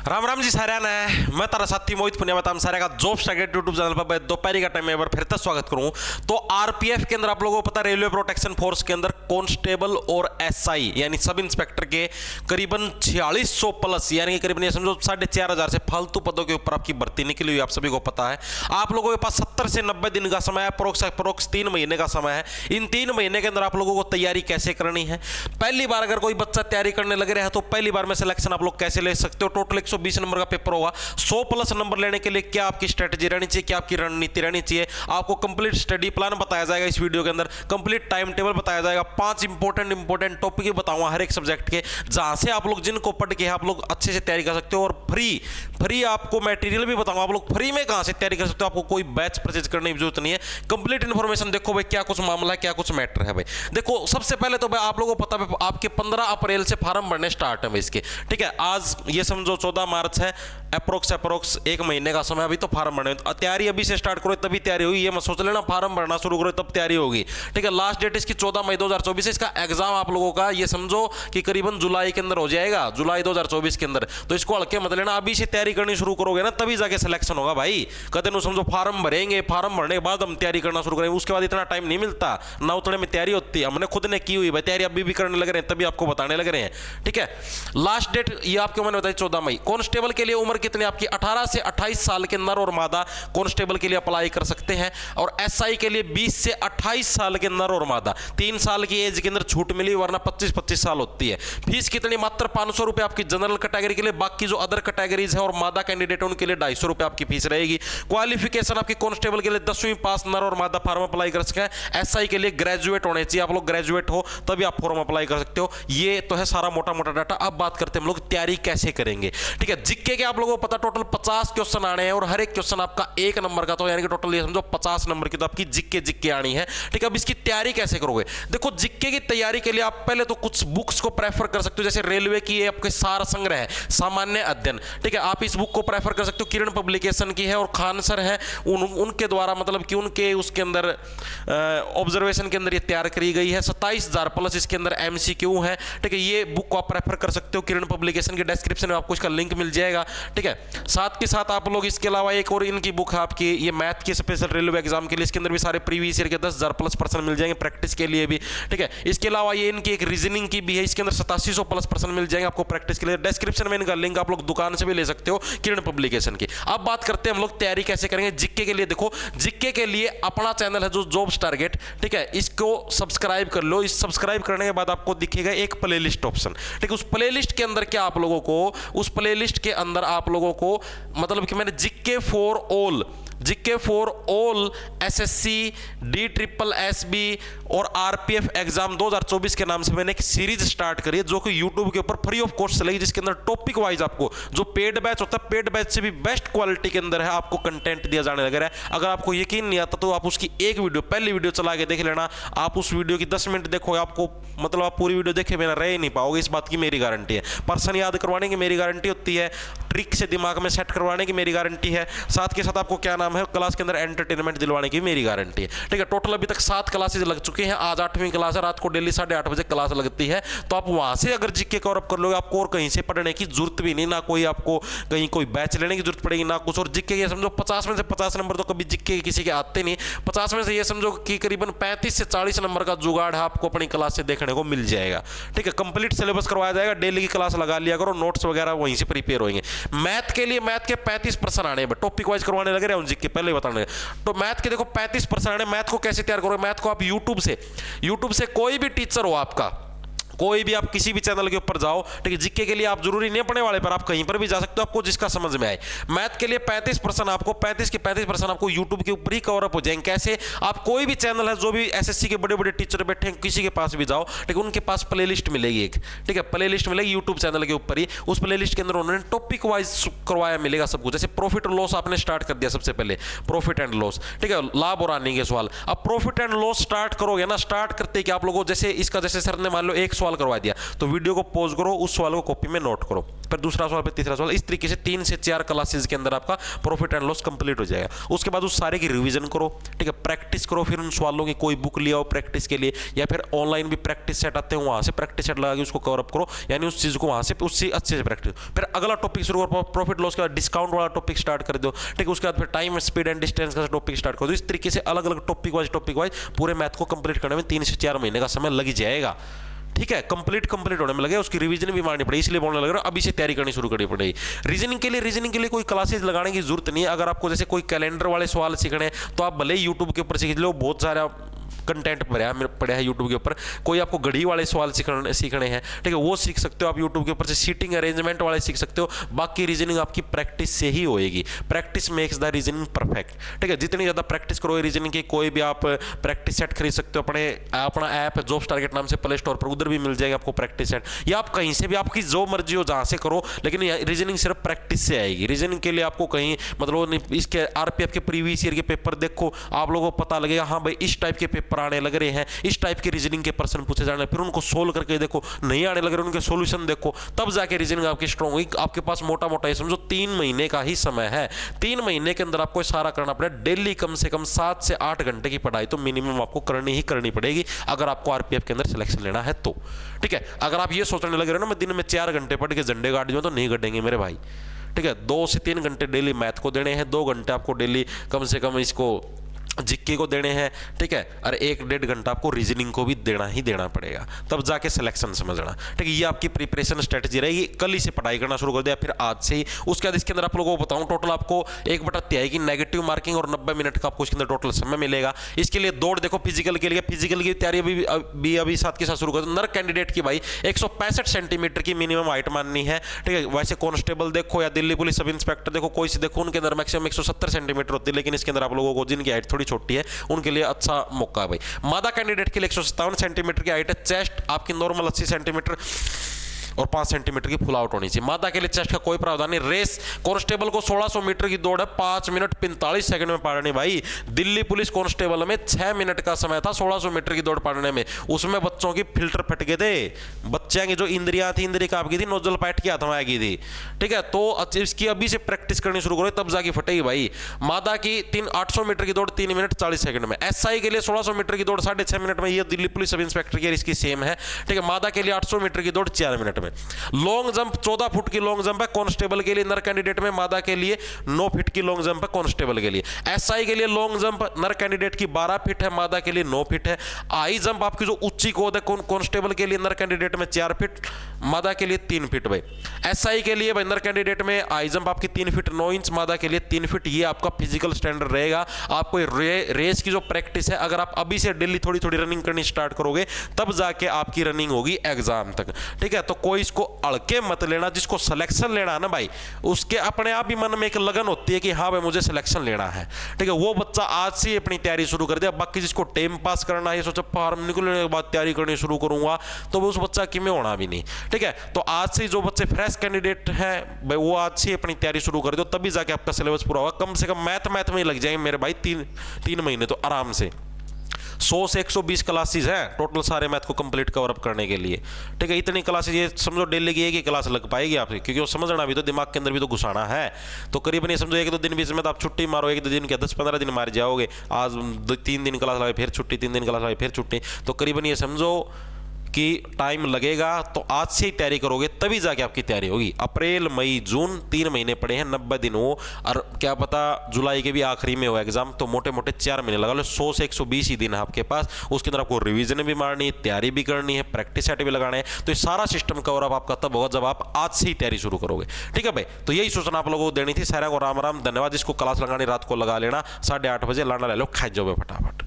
राम राम जी सारे ने मैं तारा साथी मोहित पुनिया बताम सारे का जॉब टारगेट यूट्यूब चैनल पर दोपहर का टाइम में एक बार फिर से स्वागत करूं। तो आरपीएफ के अंदर आप लोगों को पता है रेलवे प्रोटेक्शन फोर्स के अंदर कांस्टेबल और एसआई यानी सब इंस्पेक्टर के करीबन 4600 प्लस यानी कि करीबन ये समझो 4500 से फालतू पदों के ऊपर आपकी भर्ती निकली हुई, आप सभी को पता है। आप लोगों के पास 70 से 90 दिन का समय है, अप्रोक्स 3 महीने का समय है। इन 3 महीने के अंदर आप लोगों को तैयारी कैसे करनी है, पहली बार अगर कोई बच्चा तैयारी करने लग रहा है तो पहली बार में सिलेक्शन आप लोग कैसे ले सकते हो। टोटल 120 नंबर का पेपर होगा। 100 प्लस नंबर लेने के लिए क्या आपकी स्ट्रेटेजी रहनी चाहिए, क्या आपकी रणनीति रहनी चाहिए, आपको कंप्लीट स्टडी प्लान बताया जाएगा इस वीडियो के अंदर, कंप्लीट टाइम टेबल बताया जाएगा। 5 इंपॉर्टेंट टॉपिक बताऊंगा हर एक सब्जेक्ट के, जहां से आप लोग जिनको पढ़ के आप लोग अच्छे से तैयारी कर सकते हो। और फ्री आपको मटेरियल भी बताऊंगा, आप लोग फ्री में कहां से तैयारी कर सकते हो। आपको कोई बैच परचेज करने की जरूरत नहीं है। कंप्लीट इंफॉर्मेशन देखो भाई, क्या कुछ मामला है, क्या कुछ मैटर है भाई। देखो सबसे पहले तो भाई आप लोगों को पता है आपके 15 अप्रैल से फॉर्म भरने स्टार्ट है इसके, ठीक है। आज ये समझो 14 मार्च है, अप्रोक्स 1 महीने का समय, अभी तो फॉर्म भरने। तैयारी अभी से स्टार्ट करो तभी तैयारी होगी, ये मत सोच लेना फॉर्म भरना शुरू करो तब तैयारी होगी, ठीक है। लास्ट डेट इसकी 14 मई 2024 है। इसका एग्जाम आप लोगों का ये समझो कि करीबन जुलाई के अंदर हो जाएगा, जुलाई 2024 के अंदर। तो इसको हल्के मत लेना, अभी से तैयारी करनी शुरू करोगे ना तभी जाके सिलेक्शन होगा भाई। कदे नु समझो फॉर्म भरेंगे, फॉर्म भरने के बाद हम तैयारी करना शुरू करेंगे, उसके बाद इतना टाइम नहीं मिलता ना, उतने में तैयारी होती है। हमने खुद ने की हुई भाई तैयारी, अभी भी करने लग रहे हैं तभी आपको बताने लग रहे हैं, ठीक है। लास्ट डेट ये आपको मैंने बताई 14 मई। कांस्टेबल के लिए उम्र कितनी आपकी 18 से 28 साल के नर और मादा कांस्टेबल के लिए अप्लाई कर सकते हैं। और एसआई के लिए 20 से 28 साल के नर और मादा, 3 साल की एज के अंदर छूट मिली, वरना 25 साल होती है। फीस कितनी, मात्र 500 रुपए आपकी जनरल कैटेगरी के लिए, बाकी जो अदर कैटेगरीज है और मादा कैंडिडेट है उनके लिए 250 रुपए आपकी फीस रहेगी। क्वालिफिकेशन आपकी कांस्टेबल के लिए 10वीं पास नर और मादा फॉर्म अप्लाई कर सकते हैं। एसआई के लिए ग्रेजुएट होने चाहिए, आप लोग ग्रेजुएट हो तभी आप फॉर्म अप्लाई कर सकते हो। ये तो है सारा मोटा डाटा। अब बात करते हैं हम लोग तैयारी कैसे करेंगे, ठीक है। जीके के आप लोगों को पता टोटल 50 क्वेश्चन आने हैं और हर एक क्वेश्चन आपका 1 नंबर का, तो यानी कि टोटल ये समझो 50 नंबर की तो आपकी जीके आनी है, ठीक है। अब इसकी तैयारी कैसे करोगे, देखो जीके की तैयारी के लिए आप पहले तो कुछ बुक्स को प्रेफर कर सकते हो, जैसे रेलवे की ये आपके सार संग्रह है सामान्य अध्ययन, ठीक है। आप इस बुक को प्रेफर कर सकते हो, किरण पब्लिकेशन की है और खान सर है उनके द्वारा, मतलब कि उनके उसके अंदर ऑब्जर्वेशन के अंदर ये तैयार करी गई है। 27,000 प्लस इसके अंदर एमसीक्यू है, ठीक है। ये बुक को आप प्रेफर कर सकते हो, किरण पब्लिकेशन के डिस्क्रिप्शन में आपको इसका लिंक मिल जाएगा, ठीक है। साथ के साथ आप लोग इसके अलावा एक और इनकी बुक है आपकी ये मैथ की स्पेशल रेलवे एग्जाम के लिए, इसके अंदर भी सारे प्रीवियस ईयर के 10,000 प्लस पर्सन मिल जाएंगे प्रैक्टिस के लिए भी, ठीक है। इसके अलावा ये इनकी एक रीजनिंग की भी है, इसके अंदर 8700 प्लस पर्सन मिल जाएंगे आपको प्रैक्टिस के लिए। डिस्क्रिप्शन में इनका लिंक आप लोग दुकान से भी ले सकते हो किरण पब्लिकेशन की। अब बात करते हैं हम लोग तैयारी कैसे करेंगे जीके के लिए। देखो जीके के लिए अपना चैनल है जो जॉब्स टारगेट, ठीक है, इसको सब्सक्राइब कर लो। इस सब्सक्राइब करने के बाद आपको दिखेगा एक प्लेलिस्ट ऑप्शन, ठीक है। उस प्लेलिस्ट के अंदर क्या आप लोगों को, उस प्लेलिस्ट के अंदर आप लोगों को मतलब कि मैंने GK for all SSC DSSB और आरपीएफ एग्जाम 2024 के नाम से मैंने एक सीरीज स्टार्ट करी है जो कि यूट्यूब के ऊपर फ्री ऑफ कॉस्ट चलेगी, जिसके अंदर टॉपिक वाइज आपको जो पेड बैच होता है, पेड बैच से भी बेस्ट क्वालिटी के अंदर है आपको कंटेंट दिया जाने लग रहा है। अगर आपको यकीन नहीं आता तो आप उसकी एक वीडियो, पहली वीडियो चला के देख लेना। आप उस वीडियो की 10 मिनट देखोगे, आपको मतलब आप पूरी वीडियो देखे बिना रह ही नहीं पाओगे, इस बात की मेरी गारंटी है। पर्सन याद करवाने की मेरी गारंटी होती है, ट्रिक से दिमाग में सेट करवाने की मेरी गारंटी है, साथ के साथ आपको क्या नाम है क्लास के अंदर एंटरटेनमेंट दिलवाने की मेरी गारंटी है, ठीक है। टोटल अभी तक 7 क्लासेज लग चुके हैं, आज 8वीं क्लास है, रात को डेली 8:30 बजे क्लास लगती है। तो आप वहां से अगर जीके कवर अप कर लोगे, आपको और कहीं से पढ़ने की जरूरत भी नहीं, ना कोई आपको कहीं कोई बैच लेने की जरूरत पड़ेगी ना कुछ। और जीके ये समझो 50 में से 50 नंबर तो कभी जीके किसी के आते नहीं, 50 में से ये समझो कि करीबन 35 से 40 नंबर का जुगाड़ है आपको अपनी क्लास से देखने को मिल जाएगा, ठीक है। कंप्लीट सिलेबस करवाया जाएगा, डेली की क्लास लगा लिया करो, नोट्स वगैरह वहीं से प्रिपेयर होंगे। मैथ के लिए मैथ के 35% आने हैं, टॉपिक वाइज करवाने लगे रहे जीके पहले बताने। तो मैथ के देखो 35% आने। मैथ को कैसे तैयार करोगे, मैथ को आप यूट्यूब से कोई भी टीचर हो आपका, कोई भी आप किसी भी चैनल के ऊपर जाओ, ठीक है। जीके के लिए आप जरूरी नहीं पढ़ने वाले पर आप कहीं पर भी जा सकते हो, आपको जिसका समझ में आए। मैथ के लिए 35% आपको 35% आपको यूट्यूब के ऊपर ही कवर अप हो जाएंगे। कैसे, आप कोई भी चैनल है जो भी एसएससी के बड़े टीचर बैठे हैं, किसी के पास भी जाओ, ठीक है, उनके पास प्लेलिस्ट मिलेगी एक, ठीक है, प्लेलिस्ट मिलेगी यूट्यूब चैनल के ऊपर ही। उस प्लेलिस्ट के अंदर उन्होंने टॉपिक वाइज करवाया मिलेगा सब कुछ। जैसे प्रॉफिट और लॉस आपने स्टार्ट कर दिया सबसे पहले, प्रॉफिट एंड लॉस, ठीक है, लाभ और हानि के सवाल। अब प्रॉफिट एंड लॉस स्टार्ट करोगे ना, स्टार्ट करते कि आप लोगों जैसे इसका, जैसे सर ने मान लो एक सवाल सवाल करवा दिया तो वीडियो को पॉज करो, उस सवाल को कॉपी में नोट करो, फिर दूसरा सवाल, फिर तीसरा सवाल, इस तरीके से 3 से 4 क्लासेस के अंदर आपका प्रॉफिट एंड लॉस कंप्लीट हो जाएगा। उसके बाद उस सारे की रिवीजन करो, ठीक है, प्रैक्टिस करो, फिर उन सवालों की कोई बुक लिया हो प्रैक्टिस के लिए, या फिर ऑनलाइन भी प्रैक्टिस सेट आते हैं, वहां से प्रैक्टिस सेट लगा के उसको कवर अप करो, यानी उस चीज को वहां से उससे अच्छे से प्रैक्टिस। फिर अगला टॉपिक शुरू करो, प्रॉफिट लॉस के बाद डिस्काउंट वाला टॉपिक स्टार्ट कर दो, ठीक है, उसके बाद फिर टाइम स्पीड एंड डिस्टेंस का टॉपिक स्टार्ट कर दो। इस तरीके से अलग अलग टॉपिक वाइज पूरे मैथ को कंप्लीट करने में 3 से 4 महीने का समय लग जाएगा, ठीक है। कंप्लीट होने में लगे, उसकी रिवीजन भी मारनी पड़ेगी, इसलिए बोलने लग रहा हूं अभी से तैयारी करनी शुरू करनी पड़ेगी। रीजनिंग के लिए कोई क्लासेस लगाने की जरूरत नहीं है। अगर आपको जैसे कोई कैलेंडर वाले सवाल सीखने हैं तो आप भले ही यूट्यूब के ऊपर सीख लो, बहुत सारा कंटेंट पड़ा है यूट्यूब के ऊपर। कोई आपको घड़ी वाले सवाल सीखने हैं, ठीक है, वो सीख सकते हो आप यूट्यूब के ऊपर से, सीटिंग अरेंजमेंट वाले सीख सकते हो। बाकी रीजनिंग आपकी प्रैक्टिस से ही होएगी, practice makes the reasoning perfect, ठीक है। जितनी ज़्यादा प्रैक्टिस करोगे रीजनिंग की, कोई भी आप प्रैक्टिस सेट खरीद सकते हो, अपना ऐप जॉब्स टारगेट नाम से प्ले स्टोर पर, उधर भी मिल जाएगा आपको प्रैक्टिस सेट, या आप कहीं से भी, आपकी जो मर्जी हो जहाँ से करो, लेकिन रीजनिंग सिर्फ प्रैक्टिस से आएगी। रीजनिंग के लिए आपको कहीं मतलब इसके आरपीएफ के प्रीवियस ईयर के पेपर देखो, आप लोगों को पता लगेगा हाँ भाई इस टाइप के पेपर आने लग रहे हैं, इस टाइप के रीजनिंग के प्रश्न पूछे जाने, फिर उनको सोल्व करके देखो, नहीं आने लग रहे उनके सॉल्यूशन देखो, तब जाके रीजनिंग आपकी स्ट्रांग होगी। आपके पास मोटा मोटा ये समझो 3 महीने का ही समय है। 3 महीने के अंदर आपको सारा करना पड़ेगा। डेली कम से कम 7 से 8 घंटे की पढ़ाई तो मिनिमम आपको करनी पड़ेगी, अगर आपको आरपीएफ के अंदर सिलेक्शन लेना है तो, ठीक है। अगर आप ये सोचने लग रहे हो ना मैं दिन में 4 घंटे पढ़ के झंडे गाड़ दूं, तो नहीं गढ़ेंगे मेरे भाई, ठीक है। 2 से 3 घंटे डेली मैथ को देने हैं, 2 घंटे आपको डेली कम से कम इसको जीके को देने हैं, ठीक है, और 1-1.5 घंटा आपको रीजनिंग को भी देना ही देना पड़ेगा, तब जाके सिलेक्शन समझना, ठीक है। ये आपकी प्रिपरेशन स्ट्रेटजी रहेगी। कल ही से पढ़ाई करना शुरू कर दिया, फिर आज से ही। उसके बाद इसके अंदर आप लोगों को बताऊं, टोटल आपको 1/3 की नेगेटिव मार्किंग और 90 मिनट का आपको इसके अंदर टोटल समय मिलेगा। इसके लिए दौड़ देखो, फिजिकल के लिए, फिजिकल की तैयारी अभी साथ के साथ शुरू कर दो। नर कैंडिडेट की भाई 165 सेंटीमीटर की मिनिमम हाइट माननी है, ठीक है। वैसे कांस्टेबल देखो या दिल्ली पुलिस सब इंस्पेक्टर देखो, कोई से देखो, उनके अंदर मैक्सिमम 170 सेंटीमीटर होती है, लेकिन इसके अंदर आप लोगों को जिनकी हाइट थोड़ी छोटी है उनके लिए अच्छा मौका है भाई। मादा कैंडिडेट के लिए 157 सेंटीमीटर की हाइट है। चेस्ट आपकी नॉर्मल 80 सेंटीमीटर और 5 सेंटीमीटर की फुल आउट होनी चाहिए। मादा के लिए चेस्ट का कोई प्रावधान नहीं। रेस कांस्टेबल को 1600 मीटर की दौड़ है, 5 मिनट 45 सेकंड में पाड़नी भाई। दिल्ली पुलिस कांस्टेबल में 6 मिनट का समय था 1600 मीटर की दौड़ पाड़ने में, उसमें बच्चों की फिल्टर फट गए थे, बच्चे की जो इंद्रियां थी, इंद्रिया कांप गई थी, नोजल पैट की हाथ में आ गई थी, ठीक है। तो इसकी अभी से प्रैक्टिस करनी शुरू करो, तब जाके फटेगी भाई। मादा की 800 मीटर की दौड़ 3 मिनट 40 सेकंड में। एसआई के लिए 1600 मीटर की दौड़ 6.5 मिनट में, ये दिल्ली पुलिस सब इंस्पेक्टर की इसकी सेम है, ठीक है। मादा के लिए 800 मीटर की दौड़ 4 मिनट में। लॉन्ग जंप 14 फुट की लॉन्ग जंप है कांस्टेबल के लिए नर कैंडिडेट में, मादा के लिए 9 फीट की लॉन्ग जंप है कांस्टेबल के लिए। एसआई के लिए लॉन्ग जंप नर कैंडिडेट की 12 फीट है, मादा के लिए 9 फीट है। हाई जंप आपकी जो ऊंची कूद है कांस्टेबल के लिए नर कैंडिडेट में 4 फीट, मादा के लिए 3 फीट भाई। एसआई के लिए नर कैंडिडेट में हाई जंप आपकी 3 फीट 9 इंच, मादा के लिए 3 फीट। ये आपका फिजिकल स्टैंडर्ड रहेगा। आपको रेस की जो प्रैक्टिस है, अगर आप अभी से डेली थोड़ी थोड़ी रनिंग करनी स्टार्ट करोगे, तब जाके आपकी रनिंग होगी एग्जाम तक, ठीक है। तो कोई इसको अड़के मत लेना। जिसको सिलेक्शन लेना है ना भाई, उसके अपने आप ही मन में एक लगन होती है कि हाँ भाई मुझे सिलेक्शन लेना है, ठीक है। वो बच्चा आज से ही अपनी तैयारी शुरू कर दिया। बाकी जिसको टाइम पास करना है, सोचा फार्म निकलने के बाद तैयारी करनी शुरू करूंगा, तो वो उस बच्चा की में होना भी नहीं, ठीक है। तो आज से जो बच्चे फ्रेश कैंडिडेट हैं भाई, वो आज से अपनी तैयारी शुरू कर दो, तभी जाके आपका सिलेबस पूरा होगा। कम से कम मैथ में ही लग जाएंगे मेरे भाई 3 महीने तो आराम से। 100 से 120 क्लासेस हैं टोटल सारे मैथ को कंप्लीट कवर अप करने के लिए, ठीक है। इतनी क्लासेस ये समझो डेली की एक ही क्लास लग पाएगी आपसे, क्योंकि वो समझना भी तो दिमाग के अंदर भी तो घुसाना है। तो करीबन ये समझो 1-2 दिन बीच में तो आप छुट्टी मारो, 1-2 दिन के 10-15 दिन मार जाओगे। आज 3 दिन क्लास लगाई फिर छुट्टी, 3 दिन क्लास लगाई फिर छुट्टी, तो करीबन ये समझो कि टाइम लगेगा। तो आज से ही तैयारी करोगे तभी जाके आपकी तैयारी होगी। अप्रैल मई जून 3 महीने पड़े हैं, 90 दिन हो, और क्या पता जुलाई के भी आखिरी में हो एग्जाम, तो मोटे मोटे 4 महीने लगा लो। 100 से 120 ही दिन है आपके पास। उसके अंदर आपको रिवीजन भी मारनी है, तैयारी भी करनी है, प्रैक्टिस सेट भी लगाना है। तो ये सारा सिस्टम कवर अप आपका तब होगा जब आप आज से ही तैयारी शुरू करोगे, ठीक है भाई। तो यही सूचना आप लोगों को देनी थी। सारा को राम राम, धन्यवाद। जिसको क्लास लगानी रात को लगा लेना, 8:30 बजे लाना ले लो, खा जाओ फटाफट।